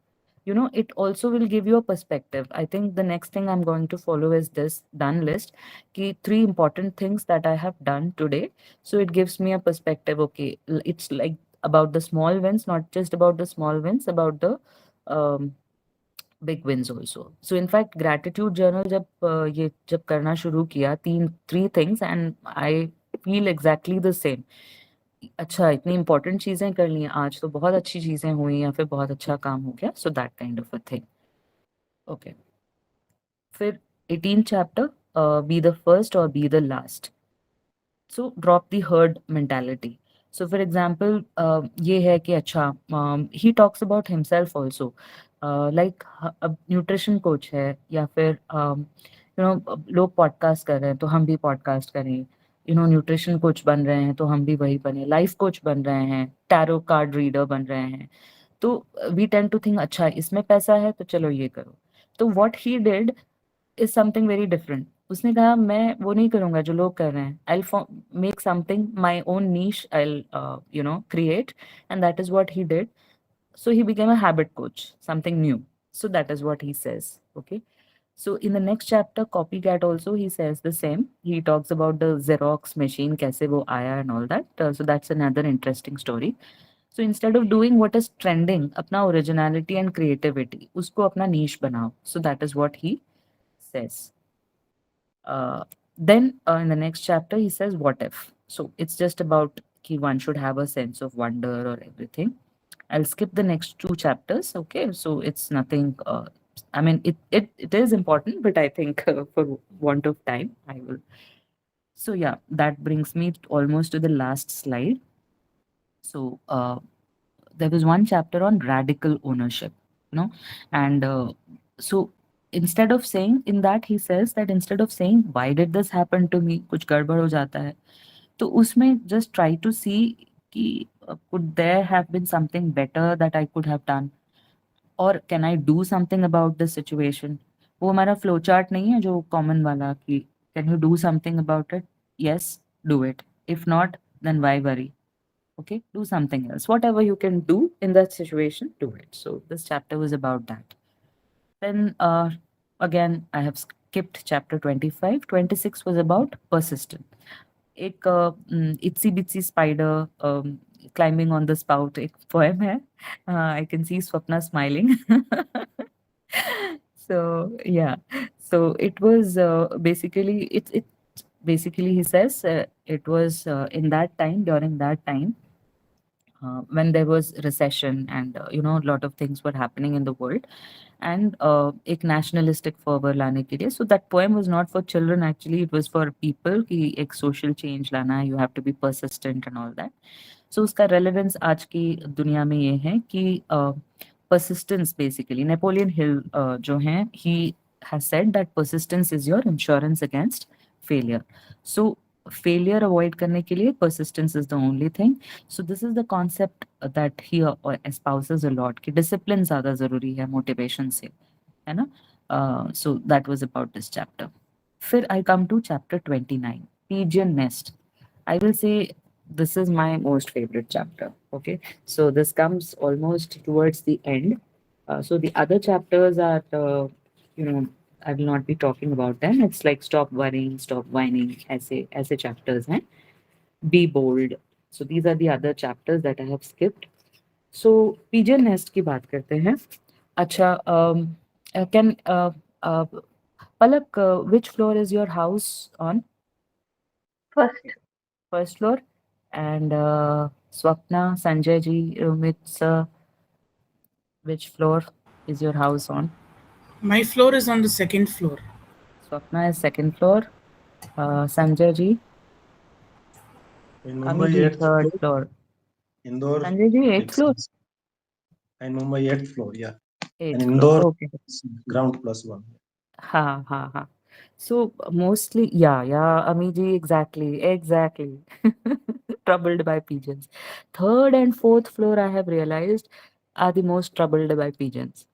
It also will give you a perspective. I think the next thing I'm going to follow is this done list. Ki 3 important things that I have done today. So it gives me a perspective. Okay, it's like about the small wins, not just about the small wins, about the um, big wins also. So in fact, gratitude journal जब करना शुरू किया, 3 things, and I feel exactly the same. अच्छा, इतनी important चीजें कर ली हैं आज, तो बहुत अच्छी चीजें हुई या फिर बहुत अच्छा काम हो गया. So that kind of a thing. Okay. फिर 18th chapter, be the first or be the last. So drop the herd mentality. So for example, ये है कि अच्छा, he talks about himself also. Like अब न्यूट्रिशन कोच है या फिर लोग पॉडकास्ट कर रहे हैं तो हम भी पॉडकास्ट करें. न्यूट्रिशन कोच बन रहे हैं तो हम भी वही बने. लाइफ कोच बन रहे हैं, टैरो कार्ड रीडर बन रहे हैं. तो वी टेंड टू थिंक अच्छा इसमें पैसा है तो चलो ये करो. तो what he did is something very different. उसने कहा मैं वो नहीं करूंगा जो लोग कर रहे हैं. I make something my own niche, I create, and that is what he did. So he became a habit coach, something new. So that is what he says. Okay. So in the next chapter, Copycat also, he says the same. He talks about the Xerox machine, kaise wo aaya and all that. So that's another interesting story. So instead of doing what is trending, अपना originality and creativity, उसको अपना niche बनाओ. So that is what he says. Then in the next chapter, he says, what if? So it's just about कि one should have a sense of wonder or everything. I'll skip the next 2 chapters. Okay, so it's nothing. I mean, it is important, but I think for want of time, I will. So yeah, that brings me almost to the last slide. So there was one chapter on radical ownership, and so instead of saying in that, he says that instead of saying why did this happen to me, कुछ गड़बड़ हो जाता है, तो उसमें just try to see कि could there have been something better that I could have done, or can I do something about this situation. वो हमारा फ्लो चार्ट नहीं है जो कॉमन वाला कि can you do something about it, yes, do it, if not then why worry. Okay, do something else, whatever you can do in that situation, do it. So this chapter was about that. Then again I have skipped chapter 25. 26 was about persistent. एक itsy bitsy spider climbing on the spout, एक poem है. I can see Swapna smiling. So yeah, so it was basically it basically he says it was in that time, during that time, when there was recession and a lot of things were happening in the world, and एक nationalistic fervor लाने के लिए. So that poem was not for children, actually it was for people कि एक social change लाना है, you have to be persistent and all that. So उसका relevance आज की दुनिया में ये है कि persistence basically, Napoleon Hill जो है, he has said that persistence is your insurance against failure. So failure avoid करने के लिए persistence is the only thing. So this is the concept that he espouses a lot कि discipline ज़्यादा ज़रूरी है motivation से, है ना? So that was about this chapter. फिर I come to chapter 29, Pigeon Nest. I will say this is my most favorite chapter. Okay, so this comes almost towards the end. So the other chapters are, I will not be talking about them. It's like stop worrying, stop whining, ऐसे chapters हैं. Be bold. So these are the other chapters that I have skipped. So pigeon nest की बात करते हैं. अच्छा, can Palak, which floor is your house on? First, First floor. And Swapna, Sanjay ji, it's which floor is your house on? My floor is on the second floor. Swapna is second floor. Sanjay ji, In Ami Mumbai, ji, 8th third floor. floor. Indore, Sanjay ji, eighth makes floor. sense. And Mumbai, 8th floor, yeah. Eighth And floor. Indore, Okay. ground plus one. Ha. So mostly, yeah, Ami ji, exactly. Troubled by pigeons. Third and fourth floor, I have realized, are the most troubled by pigeons.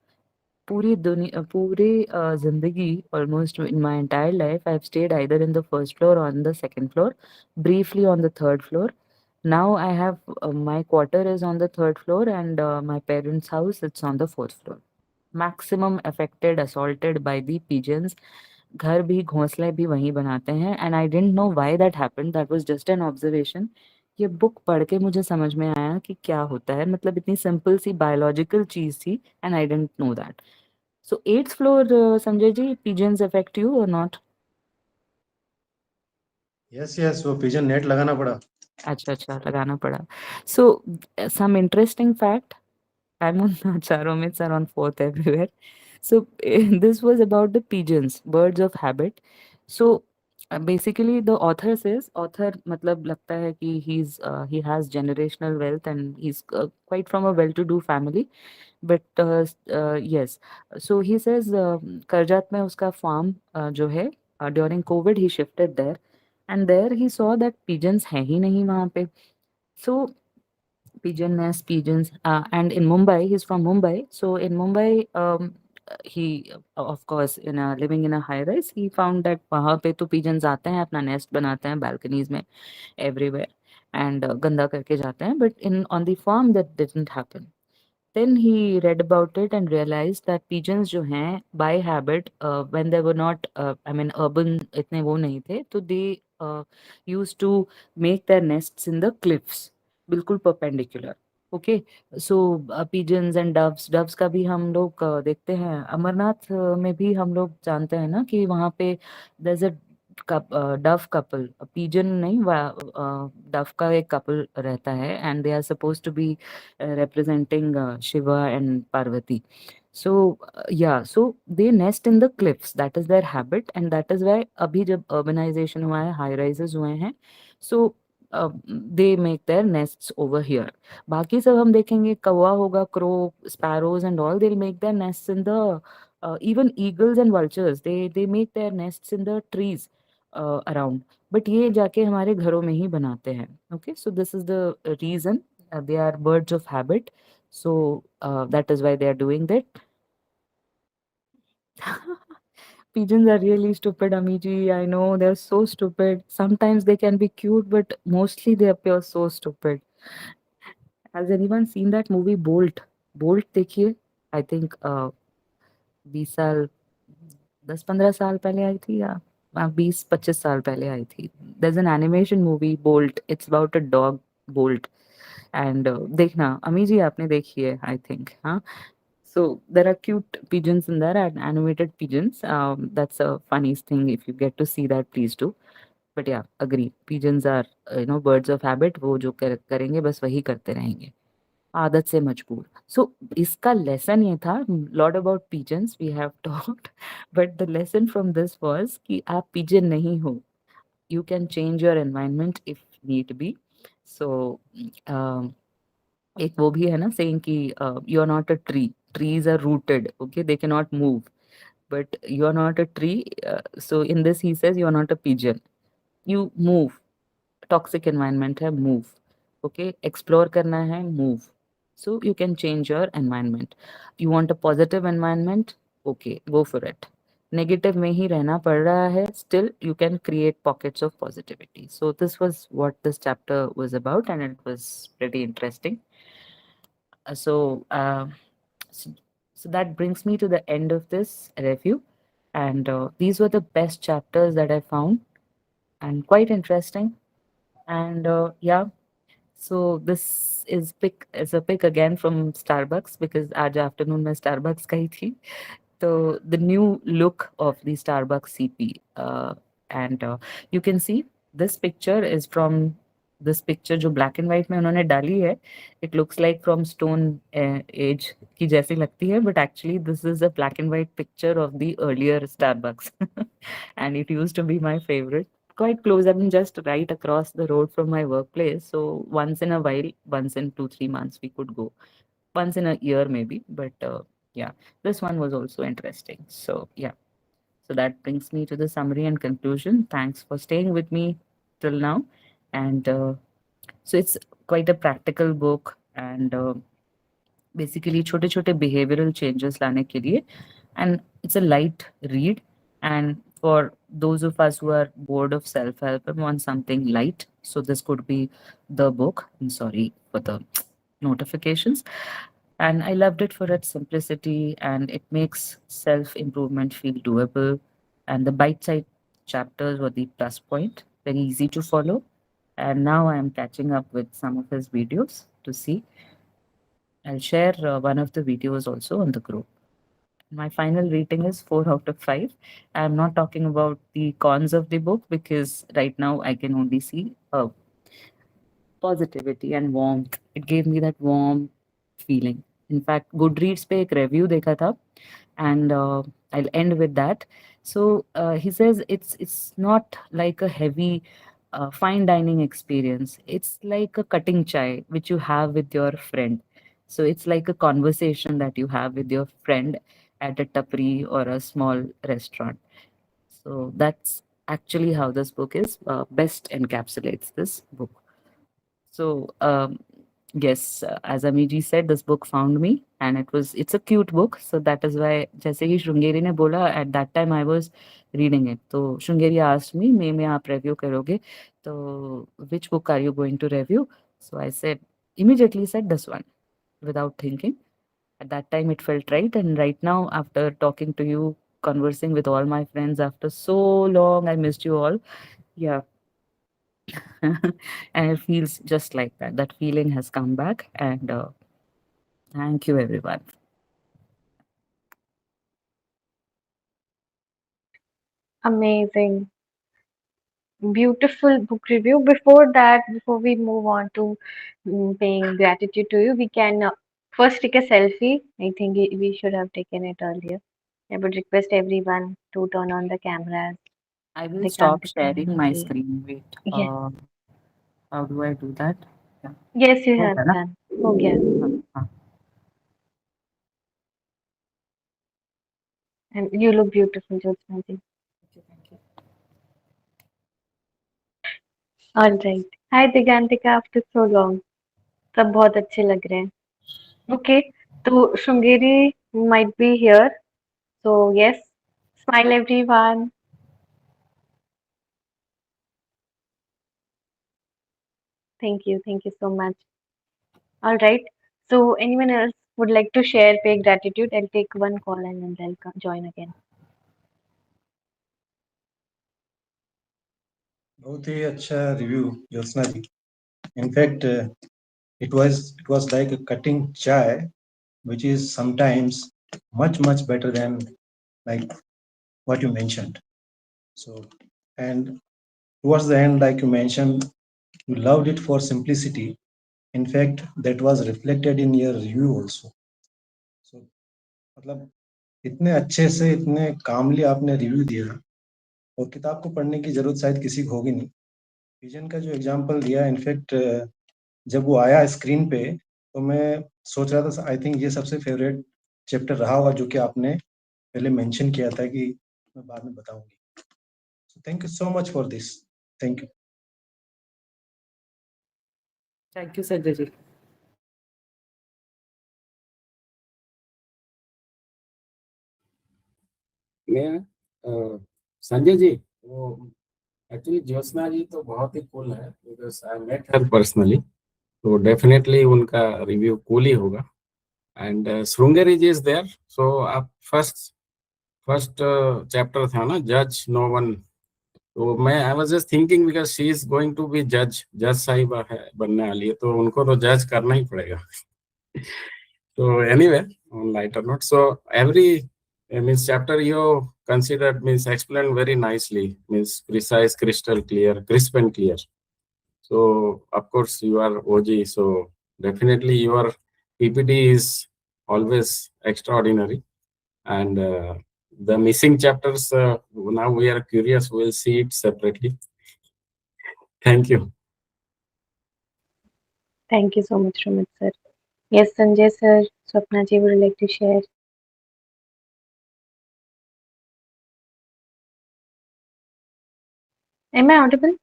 पूरी दुनिया, पूरी ज़िंदगी, almost in my entire life, I've stayed either in the first floor or on the second floor, briefly on the third floor. Now I have my quarter is on the third floor, and my parents' house, it's on the fourth floor. Maximum affected, assaulted by the pigeons. घर भी, घोंसले भी वहीं बनाते हैं, and I didn't know why that happened. That was just an observation. ये book पढ़ के मुझे समझ में आया कि क्या होता है, मतलब इतनी सिंपल सी बायोलॉजिकल चीज थी, and I didn't know that. So eighth floor, Sanjay ji, pigeons affect you or not? Yes, वो pigeon net लगाना पड़ा. अच्छा, लगाना पड़ा. So some interesting fact, I'm on चारों में, are on fourth everywhere. So this was about the pigeons, birds of habit. So basically the author says, author मतलब लगता है कि he has generational wealth and he's quite from a well-to-do family. But yes, so he says Karjat में उसका farm जो है, during COVID he shifted there, and there he saw that pigeons हैं ही नहीं वहाँ पे. So pigeon nest, pigeons, and in Mumbai, he's from Mumbai. So in Mumbai, he of course living in a high rise, he found that वहाँ पे तो pigeons आते हैं, अपना nest बनाते हैं balconies में, everywhere, and गंदा करके जाते हैं. But on the farm that didn't happen. Then he read about it and realized that pigeons जो हैं, by habit, when they were not, urban इतने वो नहीं थे, तो they used to make their nests in the cliffs, बिल्कुल perpendicular. Okay, so pigeons and doves का भी हम लोग देखते हैं. अमरनाथ में भी हम लोग जानते हैं ना कि वहाँ पे there's a dove couple, pigeon नहीं, dove का एक couple रहता है, and they are supposed to be representing Shiva and Parvati. So so they nest in the cliffs. That is their habit, and that is why अभी जब urbanization हुआ है, high rises हुए हैं, so they make their nests over here. बाकी सब हम देखेंगे, कौवा होगा, crow, sparrows and all, they'll make their nests in the even eagles and vultures, they make their nests in the trees around. But ये जाके हमारे घरों में ही बनाते हैं. Okay, so this is the reason. They are birds of habit, so that is why they are doing that. Pigeons are really stupid, Amiji. I know they're so stupid. Sometimes they can be cute, but mostly they appear so stupid. Has anyone seen that movie Bolt? Bolt देखिए. I think 20 साल, 10-15 साल पहले आई थी, या 20-25 साल पहले आई थी. There's an animation movie Bolt. It's about a dog Bolt. And देखना अमी जी आपने देखी है I think हाँ. So there are cute pigeons in there and animated pigeons. That's a funniest thing. If you get to see that, please do. But yeah, agree. Pigeons are birds of habit. वो जो करेंगे बस वही करते रहेंगे. आदत से मजबूर. So इसका lesson ये था. Lot about pigeons we have talked, but the lesson from this was कि आप pigeon नहीं हो. You can change your environment if need be. So एक वो भी है ना saying कि you are not a tree. Trees are rooted. Okay, they cannot move. But you are not a tree. So in this he says you are not a pigeon. You move. Toxic environment है move. Okay, explore करना है move. So you can change your environment. You want a positive environment? Okay, go for it. Negative में ही रहना पड़ रहा है, still you can create pockets of positivity. So this was what this chapter was about, and it was pretty interesting. So, so that brings me to the end of this review, and these were the best chapters that I found, and quite interesting. And yeah, so this is a pick again from Starbucks because आज afternoon में Starbucks गई थी. So the new look of the Starbucks CP, and you can see this picture is from this picture जो black and white में उन्होंने डाली है. It looks like from stone age की जैसी लगती है, but actually this is a black and white picture of the earlier Starbucks, and it used to be my favorite. Quite close. I mean, just right across the road from my workplace. So once in a while, once in 2-3 months, we could go. Once in a year, maybe. But yeah, this one was also interesting. So yeah. So that brings me to the summary and conclusion. Thanks for staying with me till now. And so it's quite a practical book and basically छोटे छोटे behavioral changes लाने के लिए, and it's a light read. And for those of us who are bored of self-help and want something light, so this could be the book. I'm sorry for the notifications. And I loved it for its simplicity, and it makes self-improvement feel doable. And the bite-sized chapters were the plus point, very easy to follow. And now I am catching up with some of his videos to see. I'll share one of the videos also on the group. My final rating is 4 out of 5. I'm not talking about the cons of the book because right now I can only see positivity and warmth. It gave me that warm feeling. In fact, Goodreads पे एक review देखा था, and I'll end with that. So he says it's not like a heavy fine dining experience. It's like a cutting chai which you have with your friend. So it's like a conversation that you have with your friend at a tapri or a small restaurant. So that's actually how this book is best encapsulates this book. So yes, as Amiji said, this book found me, and it's a cute book. So that is why, जैसे कि श्रृंगेरी ने बोला, at that time I was reading it. तो Sringeri asked me, में आप review करोगे? तो which book are you going to review? So I said immediately said this one, without thinking. At that time it felt right, and right now after talking to you, conversing with all my friends after so long, I missed you all. Yeah. And it feels just like that. That feeling has come back, and thank you, everyone. Amazing. Beautiful book review. Before that, before we move on to paying gratitude to you, we can first take a selfie. I think we should have taken it earlier. I would request everyone to turn on the cameras. I will The stop Kantika sharing my Anji. screen. Wait, Yes, how do I do that? Yeah. yes, you have Okay, na? done. Oh, yeah. हाँ. And you look beautiful, Jyotsna ji. Thank you. All right. Hi, Digantika, after so long. सब बहुत अच्छे लग रहे हैं. Okay, तो Shringeri might be here. So yes, smile everyone. Thank you so much. All right. So anyone else would like to share pay gratitude? I'll take one call and then I'll join again. बहुत ही अच्छा review Jyotsna ji. In fact it was like a cutting chai, which is sometimes much better than like what you mentioned. So, and towards the end, like you mentioned, you loved it for simplicity. In fact, that was reflected in your review also. So, मतलब इतने अच्छे से इतने कामली आपने review दिया, और किताब को पढ़ने की जरूरत शायद किसी को होगी नहीं. विजन का जो एग्जांपल दिया, इनफैक्ट जब वो आया स्क्रीन पे तो मैं सोच रहा था आई थिंक ये सबसे फेवरेट चैप्टर रहा होगा जो कि आपने पहले मेंशन किया था कि मैं बाद में बताऊंगी. So thank you so much for this. Thank you. Thank you, Sanjay ji. मैं संजय जी, वो एक्चुअली ज्योत्सना जी तो बहुत ही कूल है, because I met her personally, तो डेफिनेटली उनका रिव्यू कूल ही होगा. And Shringeri ji is there, so आप फर्स्ट चैप्टर था ना, जज नो वन, तो मैं I was just thinking because she is going to be जज साहिबा है बनने वाली है, तो उनको तो जज करना ही पड़ेगा. So anyway, on lighter note, so every means chapter you considered means explained very nicely, means precise, crystal clear, crisp and clear. So of course you are OG, so definitely your PPT is always extraordinary. And the missing chapters, now we are curious, we'll see it separately. Thank you. Thank you so much, Ramit sir. Yes, Sanjay sir, Swapna ji would like to share. Am I audible?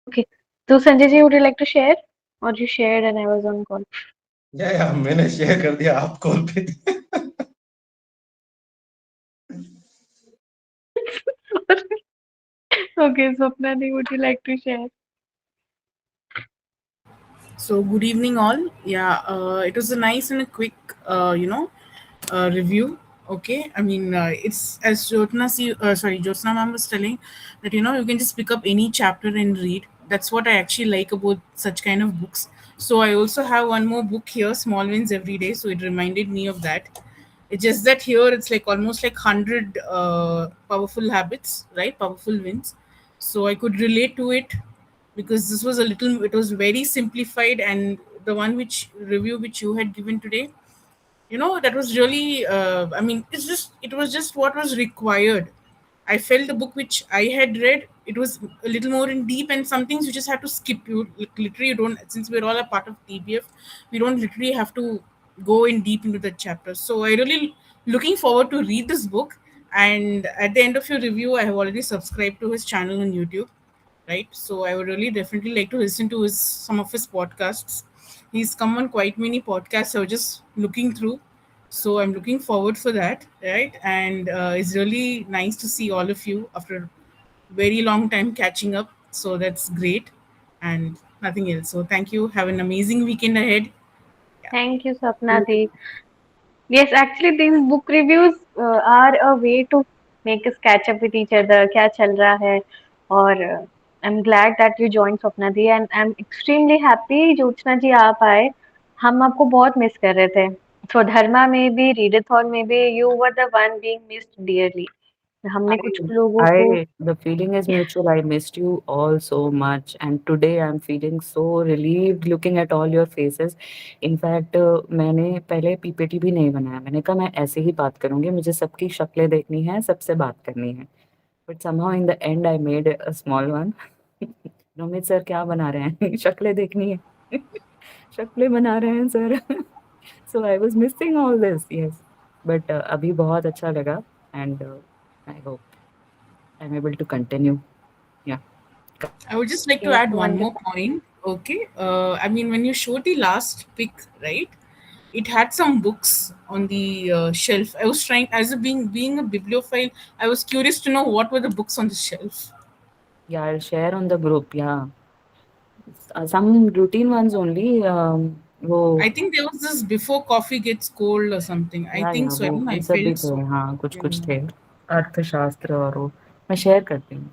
Okay. So Sanjay ji, would you like to share? Or you shared and I was on call? या मैंने share कर दिया, आप call पे थे. Okay, Swapna ji, would you like to share? So good evening, all. Yeah, it was a nice and a quick, review. Okay, I mean, it's as Jyotsna ma'am was telling that you can just pick up any chapter and read. That's what I actually like about such kind of books. So I also have one more book here, Small Wins Every Day. So it reminded me of that. It's just that here it's like almost like 100 powerful habits, right? Powerful wins. So I could relate to it because this was it was very simplified, and the one which review which you had given today, that was really I mean, it was just what was required. I felt the book which I had read, it was a little more in deep, and some things you just have to skip. You literally, you don't, since we're all a part of TBF, we don't literally have to go in deep into the chapters. So I really looking forward to read this book. And at the end of your review, I have already subscribed to his channel on YouTube, right? So I would really definitely like to listen to his some of his podcasts. He's come on quite many podcasts. I was just looking through, so I'm looking forward for that, right? And it's really nice to see all of you after a very long time catching up. So that's great, and nothing else. So thank you. Have an amazing weekend ahead. Thank you, Swapna ji. Yes, actually, these book reviews are a way to make us catch up with each other. क्या चल रहा है? और I'm glad that you joined Swapna ji, and I'm extremely happy Jyotsna जी आप आए. हम आपको बहुत मिस कर रहे थे. स्वधर्मा में भी, रीडाथॉन में भी, you were the one being missed dearly. हमने कुछ लोगों को The feeling is mutual. I missed you all so much, and today I'm feeling so relieved looking at all your faces. In fact, मैंने पहले PPT भी नहीं बनाया. मैंने कहा मैं ऐसे ही बात करूंगी, मुझे सबकी शक्लें देखनी है, सबसे बात करनी है. But somehow in the end I made a small one. Romit sir क्या बना रहे हैं? शक्लें देखनी है. शक्लें बना रहे हैं sir. So I was missing all this, yes. But अभी बहुत अच्छा लगा, and I hope I'm able to continue. Yeah. I would just like to Yes, add one more wonderful. point. Okay. I mean, when you showed the last pic, right? It had some books on the shelf. I was trying, as a being a bibliophile, I was curious to know what were the books on the shelf. Yeah, I'll share on the group. Yeah. Some routine ones only. I think there was this before coffee gets cold or something. I think so. I वो don't know. I ये सब भी felt थे. so. हाँ, कुछ थे. अर्थशास्त्र और वो. मैं शेयर करती हूँ।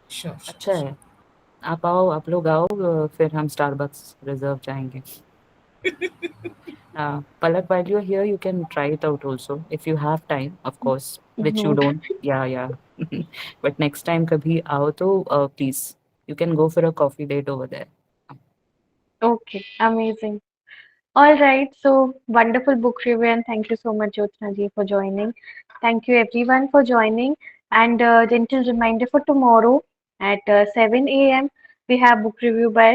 Sure. अच्छा है, आप आओ, आप लोग आओ, फिर हम स्टारबक्स रिजर्व जाएंगे। Palak, while you're here, you can try it out also if you have time, of course, which you Mhm. don't. Yeah. But next time, kabhi आओ तो please, you can go for a coffee date over there. Okay, amazing. All right, so wonderful book review, and thank you so much, Jyotsna ji, for joining. Thank you everyone for joining. And gentle reminder for tomorrow at 7 a.m. we have book review by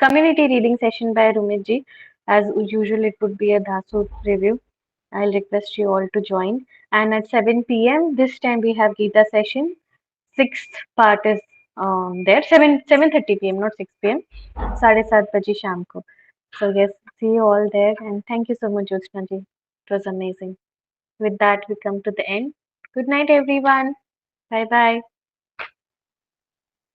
community reading session by Rumit ji. As usual, it would be a Dasu review. I'll request you all to join. And at 7 p.m. this time we have Gita session. Sixth part is there. 7:30 p.m. not 6 p.m. 7:30 बजे शाम को. So yes, see you all there, and thank you so much, Jyotsna ji. It was amazing. With that, we come to the end. Good night, everyone. Bye bye.